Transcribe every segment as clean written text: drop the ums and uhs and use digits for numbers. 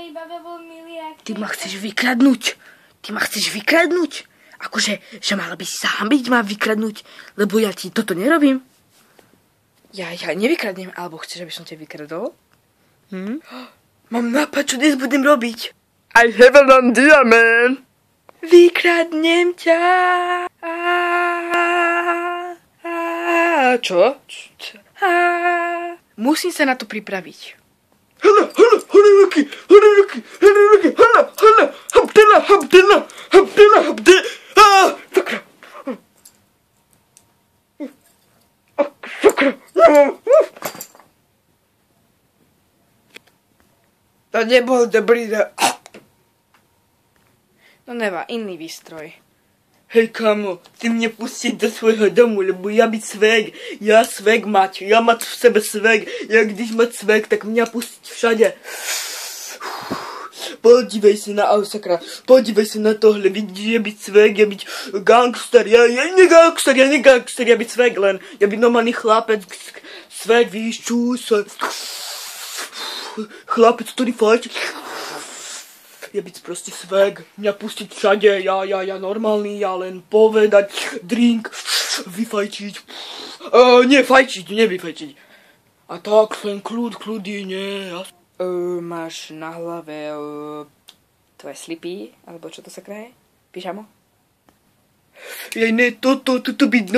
iba veľmi milý. Ty ma chceš vykradnúť? Ty ma chceš vykradnúť? Akože, že mala by si sa hambiť ma vykradnúť, lebo ja ti toto nerobím. Ja nevykradnem, alebo chceš, aby som ťa vykradol? Mám nápad, čo dnes budem robiť. I have an idea, man. Vykradnem ťa. Čo? Musím sa na to pripraviť. Hala, ruky, habdela. Sakra. To nebol dobrý. No neba, iný výstroj. Hej kamo, ty mě pustíš do svojho domu, lebo ja byť svek, ja svek mať, ja mať v sebe svek, ja když mať svek, tak mňa pustiť všade. Podívej si na sakra, podívej si na tohle, vidíš, ja byť svek, ja byť gangster, ja nie gangster, ja byť svek len, ja byť normálny chlapec, svek, víš, čus, chlapec, ktorý fajčí. Ja byť proste svek, mňa pustiť všade, ja normálny, ja len povedať, drink, vyfajčiť, nevyfajčiť. A tak, len kľudy, nie, ja. Máš na hlave tvoje slipy, alebo čo to sa kraje? Pyžamo? Toto byť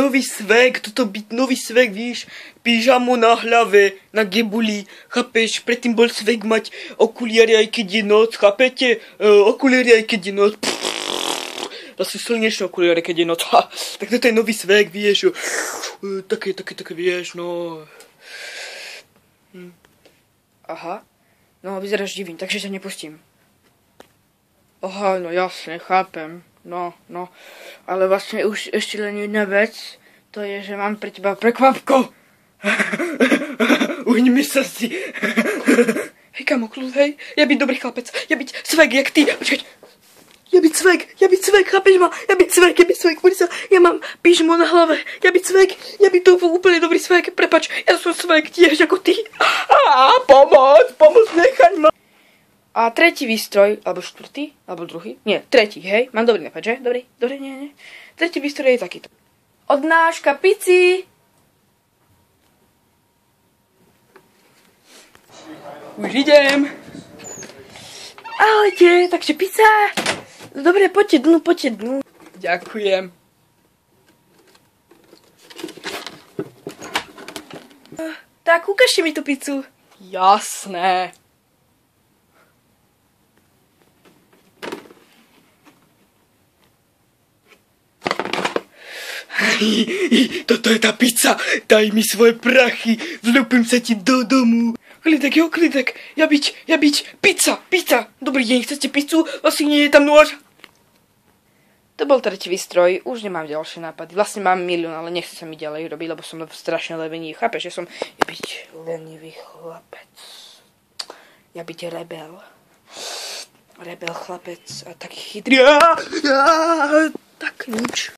nový svek, víš, pyžamo na hlave, na gebuli, chápeš, predtým bol svek mať okuliare aj keď je noc, chápete, okuliare aj keď je noc, zase slnečné okuliare keď je noc, tak toto je nový svek, vieš, také, vieš, no. Aha, no vyzeráš divný, takže ťa nepustím. Aha, no jasne, chápem. No, ale vlastne už ešte len jedna vec, to je, že mám pre teba prekvapko. Uhni sa si. Hej kamo, kľud, hej, ja byť dobrý chlapec, ja byť svek, jak ty, počkať. Ja byť svek, chápeš ma, ja byť svek, poď sa, ja mám pyžmo na hlave, ja byť svek, ja byť to úplne dobrý svek, prepač, ja som svek tiež ako ty. Pomoc, nechaň ma. A tretí výstroj, alebo štvrtý, alebo druhý, nie, tretí, hej, mám dobrý nápad, že? Dobrý, nie. Tretí výstroj je takýto. Odnáška pici. Už idem. Ahojte, takže pizza. Dobre, poďte dnu. Ďakujem. Tak, ukážte mi tú pizzu. Jasné. Toto je tá pizza, daj mi svoje prachy, vľúpim sa ti do domu. Klidek, ja byť, pizza, dobrý deň, chcete pizzu, asi nie je tam nôž. To bol tretí výstroj, už nemám ďalšie nápady, vlastne mám milión, ale nechce sa mi ďalej robiť, lebo som strašne levený, chápeš, že som, ja byť lenivý chlapec, ja byť rebel chlapec a taký chytrý, tak nič.